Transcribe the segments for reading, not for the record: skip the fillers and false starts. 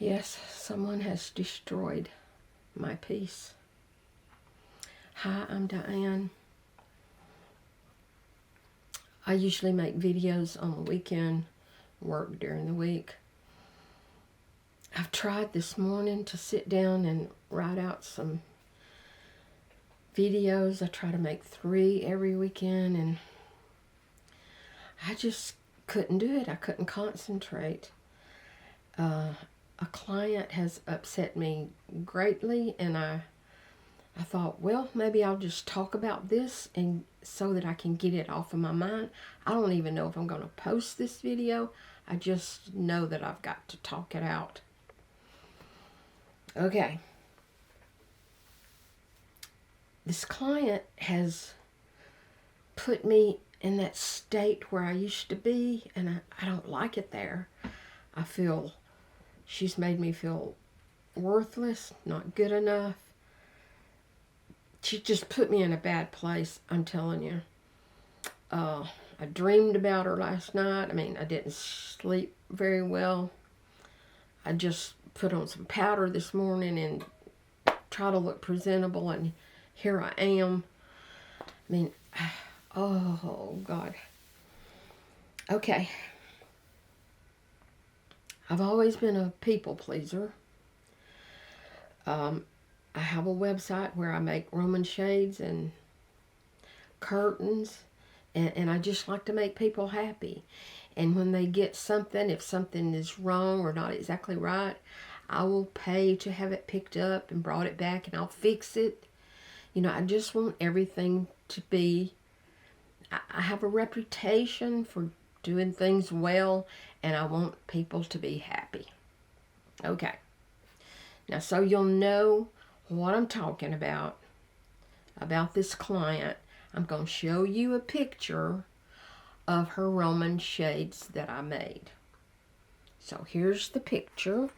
Yes, someone has destroyed my peace. Hi, I'm Diane. I usually make videos on the weekend, work during the week. I've tried this morning to sit down and write out some videos. I try to make 3 every weekend, and I just couldn't do it. I couldn't concentrate. A client has upset me greatly, and I thought, well, maybe I'll just talk about this and so that I can get it off of my mind. I don't even know if I'm going to post this video. I just know that I've got to talk it out. Okay. This client has put me in that state where I used to be, and I don't like it there. I feel she's made me feel worthless, not good enough. She just put me in a bad place, I'm telling you. I dreamed about her last night. I mean, I didn't sleep very well. I just put on some powder this morning and try to look presentable, and here I am. I mean, oh, God. Okay. I've always been a people pleaser. I have a website where I make Roman shades and curtains, and I just like to make people happy. And when they get something, if something is wrong or not exactly right, I will pay to have it picked up and brought it back, and I'll fix it. You know, I just want everything to be, I have a reputation for doing things well, and I want people to be happy. Okay. Now, so you'll know what I'm talking about this client, I'm going to show you a picture of her Roman shades that I made. So here's the picture.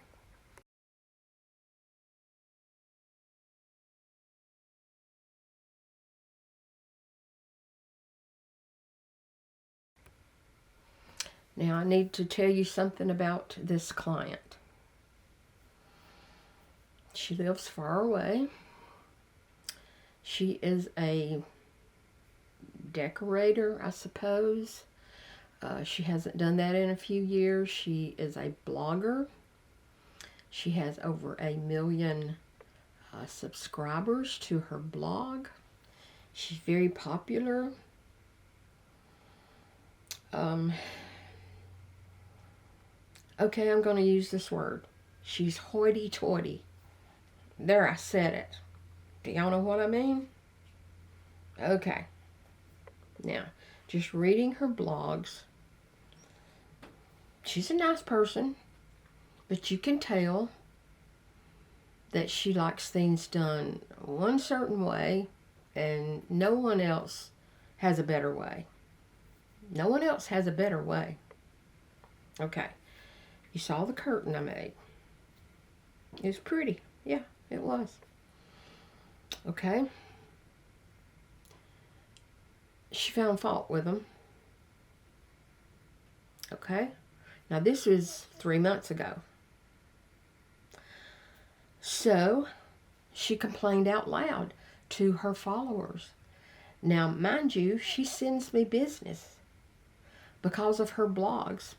Now I need to tell you something about this client. She lives far away. She is a decorator, I suppose. She hasn't done that in a few years. She is a blogger. She has over 1 million subscribers to her blog. She's very popular. Okay, I'm going to use this word. She's hoity-toity. There, I said it. Do y'all know what I mean? Okay. Now, just reading her blogs, she's a nice person, but you can tell that she likes things done one certain way, and no one else has a better way. No one else has a better way. Okay. You saw the curtain I made. It was pretty. Yeah, it was. Okay. She found fault with them. Okay. Now this was 3 months ago. So she complained out loud to her followers. Now, mind you, she sends me business because of her blogs.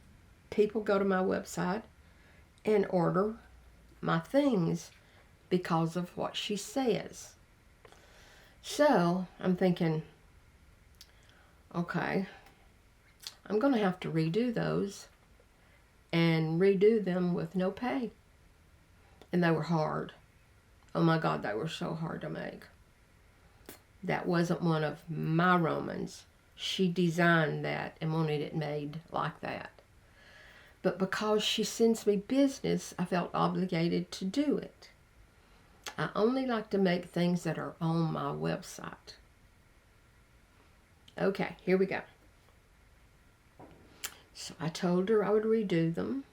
People go to my website and order my things because of what she says. So I'm thinking, okay, I'm going to have to redo those and redo them with no pay. And they were hard. Oh my God, they were so hard to make. That wasn't one of my Romans. She designed that and wanted it made like that. But because she sends me business, I felt obligated to do it. I only like to make things that are on my website. Okay, here we go. So I told her I would redo them.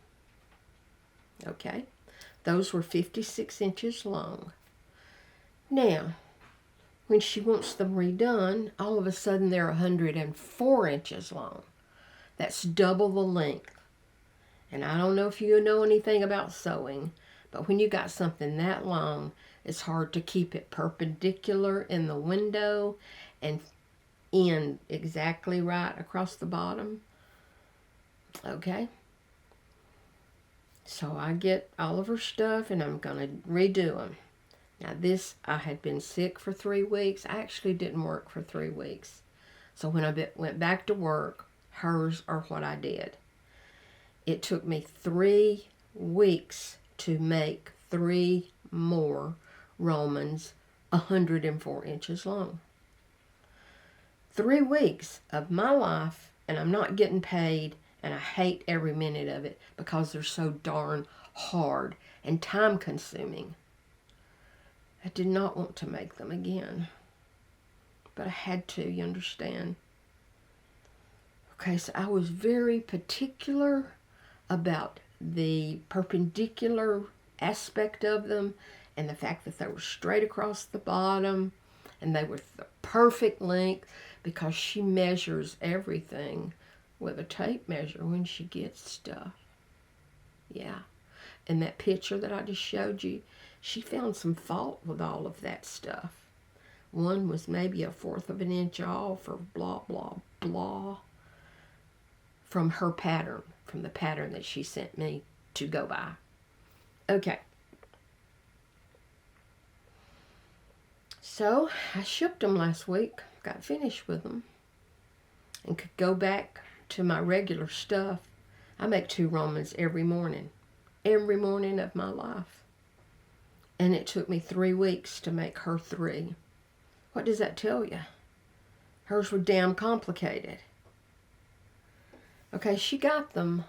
Okay, those were 56 inches long. Now, when she wants them redone, all of a sudden they're 104 inches long. That's double the length. And I don't know if you know anything about sewing, but when you got something that long, it's hard to keep it perpendicular in the window and in exactly right across the bottom. Okay? So I get all of her stuff and I'm going to redo them. Now this, I had been sick for 3 weeks. I actually didn't work for 3 weeks. So when I went back to work, hers are what I did. It took me 3 weeks to make 3 more Romans 104 inches long. 3 weeks of my life, and I'm not getting paid, and I hate every minute of it because they're so darn hard and time consuming. I did not want to make them again, but I had to, you understand? Okay, so I was very particular about the perpendicular aspect of them and the fact that they were straight across the bottom and they were the perfect length, because she measures everything with a tape measure when she gets stuff. Yeah. And that picture that I just showed you, she found some fault with all of that stuff. One was maybe 1/4 of an inch off, or blah, blah, blah, from her pattern, from the pattern that she sent me to go by. Okay. So I shipped them last week, got finished with them, and could go back to my regular stuff. I make 2 Romans every morning of my life. And it took me 3 weeks to make her 3. What does that tell you? Hers were damn complicated. Okay, she got them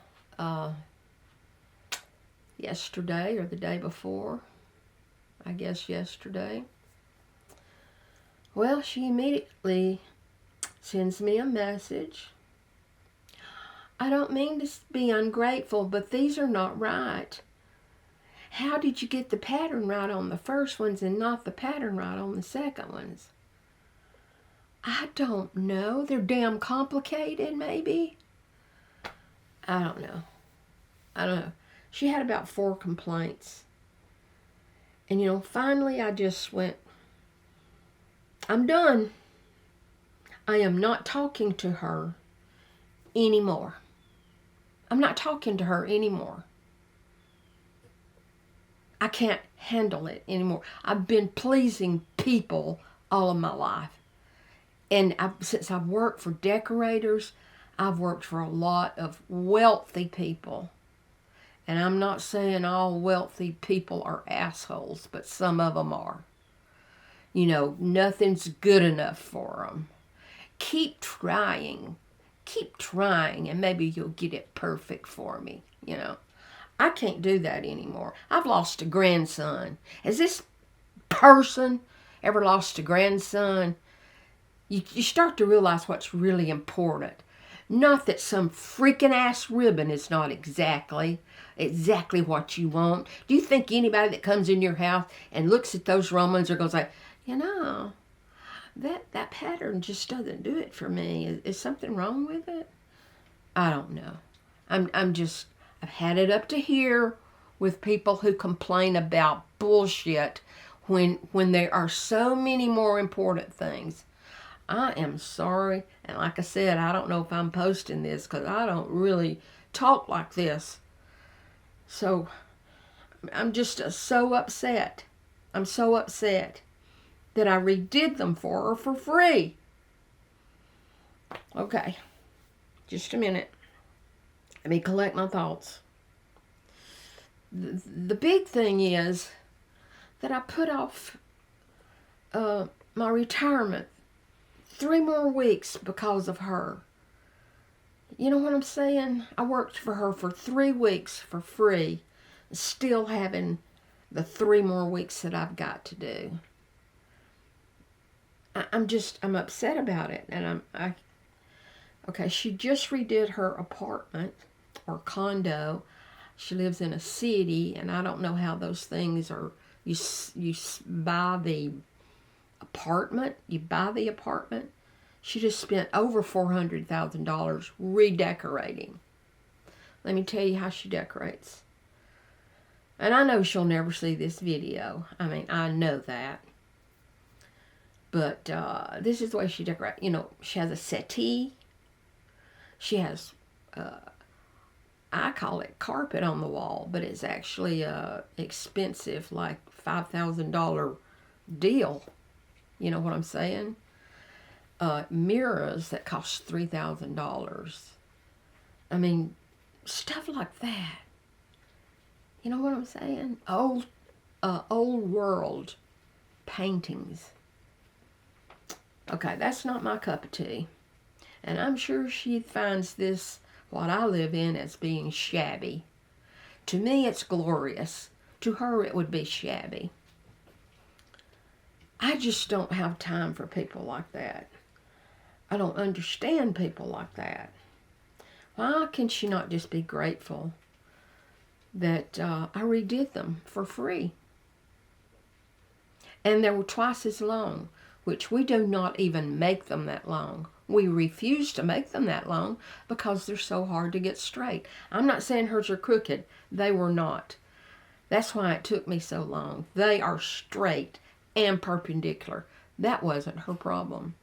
yesterday or the day before. I guess yesterday. Well, she immediately sends me a message. I don't mean to be ungrateful, but these are not right. How did you get the pattern right on the first ones and not the pattern right on the second ones? I don't know. They're damn complicated, maybe. I don't know. She had about 4 complaints. And finally I just went, I'm done. I am not talking to her anymore. I'm not talking to her anymore. I can't handle it anymore. I've been pleasing people all of my life. And since I've worked for decorators, I've worked for a lot of wealthy people. And I'm not saying all wealthy people are assholes, but some of them are. Nothing's good enough for them. Keep trying, and maybe you'll get it perfect for me, I can't do that anymore. I've lost a grandson. Has this person ever lost a grandson? You start to realize what's really important. Not that some freaking ass ribbon is not exactly what you want. Do you think anybody that comes in your house and looks at those Romans are going to say, that pattern just doesn't do it for me. Is something wrong with it? I don't know. I've had it up to here with people who complain about bullshit when there are so many more important things. I am sorry, and like I said, I don't know if I'm posting this because I don't really talk like this. So I'm just so upset. I'm so upset that I redid them for her for free. Okay, just a minute. Let me collect my thoughts. The big thing is that I put off my retirement 3 more weeks because of her. You know what I'm saying? I worked for her for 3 weeks for free, still having the 3 more weeks that I've got to do. I'm upset about it, and okay, she just redid her apartment or condo. She lives in a city, and I don't know how those things are. You buy the apartment. She just spent over $400,000 redecorating. Let me tell you how she decorates. And I know she'll never see this video. I mean, I know that. But this is the way she decorates. You know, she has a settee. She has, I call it carpet on the wall, but it's actually a expensive, like $5,000 deal. You know what I'm saying? Mirrors that cost $3,000. I mean, stuff like that. You know what I'm saying? Old world paintings. Okay, that's not my cup of tea. And I'm sure she finds this, what I live in, as being shabby. To me, it's glorious. To her, it would be shabby. I just don't have time for people like that. I don't understand people like that. Why can she not just be grateful that I redid them for free? And they were twice as long, which we do not even make them that long. We refuse to make them that long because they're so hard to get straight. I'm not saying hers are crooked. They were not. That's why it took me so long. They are straight and perpendicular. That wasn't her problem.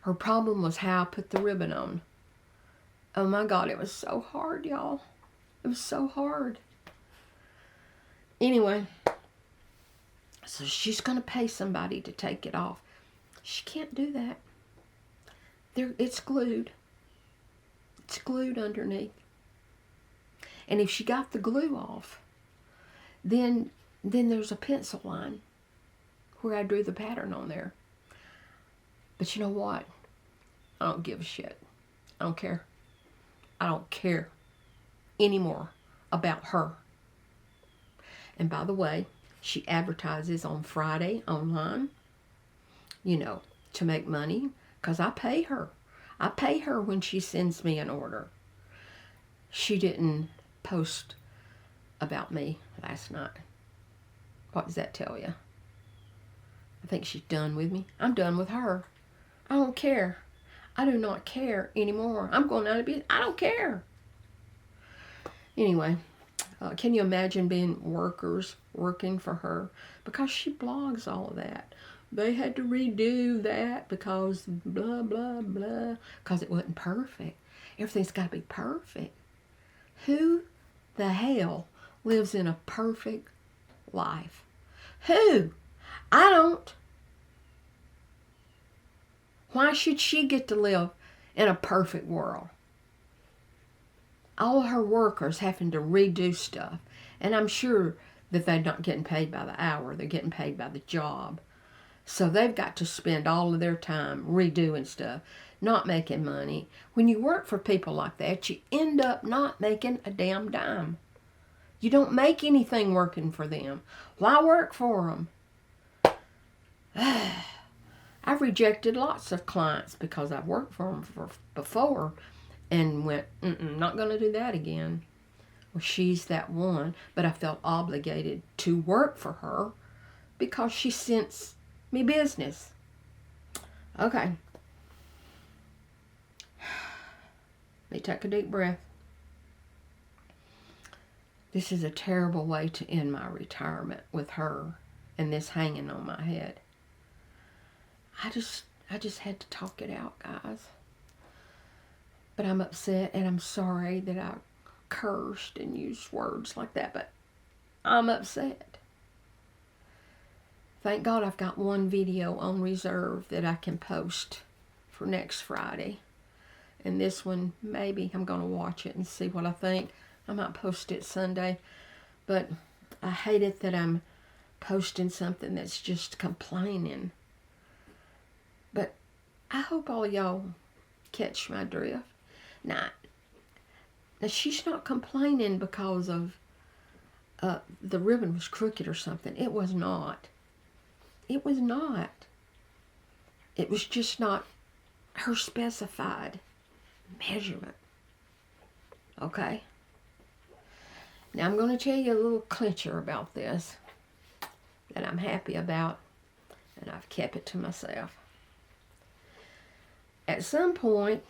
Her problem was how I put the ribbon on. Oh my God, it was so hard, y'all. It was so hard. Anyway, so she's going to pay somebody to take it off. She can't do that. It's glued. It's glued underneath. And if she got the glue off, then there's a pencil line where I drew the pattern on there. But you know what? I don't give a shit. I don't care. I don't care anymore about her. And by the way, she advertises on Friday online, you know, to make money, because I pay her. I pay her when she sends me an order. She didn't post about me last night. What does that tell you? I think she's done with me. I'm done with her. I don't care. I do not care anymore. I'm going out of business. I don't care. Anyway, can you imagine being workers working for her? Because she blogs all of that. They had to redo that because blah, blah, blah. Because it wasn't perfect. Everything's got to be perfect. Who the hell lives in a perfect life? Who? I don't. Why should she get to live in a perfect world? All her workers having to redo stuff. And I'm sure that they're not getting paid by the hour. They're getting paid by the job. So they've got to spend all of their time redoing stuff, not making money. When you work for people like that, you end up not making a damn dime. You don't make anything working for them. Why work for them? I've rejected lots of clients because I've worked for them before and went, not going to do that again. Well, she's that one, but I felt obligated to work for her because she sends me business. Okay. Let me take a deep breath. This is a terrible way to end my retirement with her and this hanging on my head. I just had to talk it out, guys. But I'm upset and I'm sorry that I cursed and used words like that, but I'm upset. Thank God I've got one video on reserve that I can post for next Friday. And this one, maybe I'm going to watch it and see what I think. I might post it Sunday. But I hate it that I'm posting something that's just complaining. But I hope all y'all catch my drift. Now she's not complaining because of the ribbon was crooked or something. It was not. It was not. It was just not her specified measurement. Okay? Now I'm going to tell you a little clincher about this that I'm happy about, and I've kept it to myself. At some point,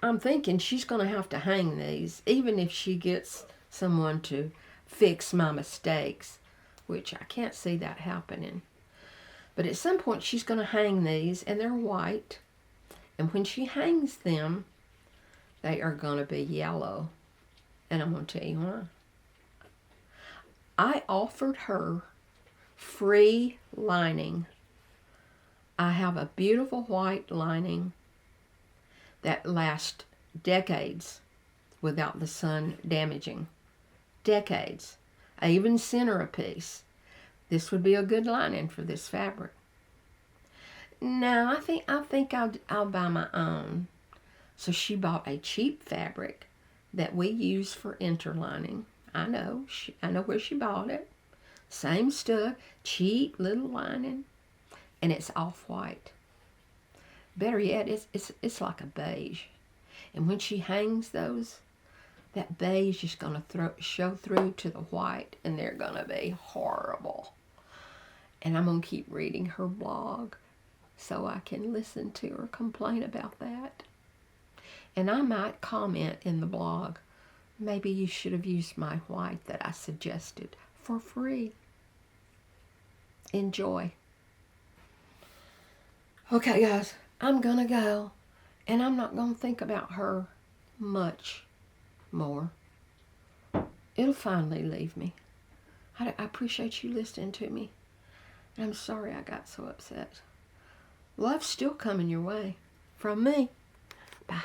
I'm thinking she's going to have to hang these, even if she gets someone to fix my mistakes, which I can't see that happening. But at some point, she's going to hang these, and they're white. And when she hangs them, they are going to be yellow. And I'm going to tell you why. I offered her free lining. I have a beautiful white lining that lasts decades without the sun damaging. Decades. I even sent her a piece. This would be a good lining for this fabric. Now I think I'll buy my own. So she bought a cheap fabric that we use for interlining. I know where she bought it. Same stuff, cheap little lining, and it's off-white. Better yet, it's like a beige. And when she hangs those, that beige is going to show through to the white, and they're going to be horrible. And I'm going to keep reading her blog so I can listen to her complain about that. And I might comment in the blog, maybe you should have used my white that I suggested for free. Enjoy. Okay, guys, I'm going to go, and I'm not going to think about her much more. It'll finally leave me. I appreciate you listening to me. I'm sorry I got so upset. Love's still coming your way. From me. Bye.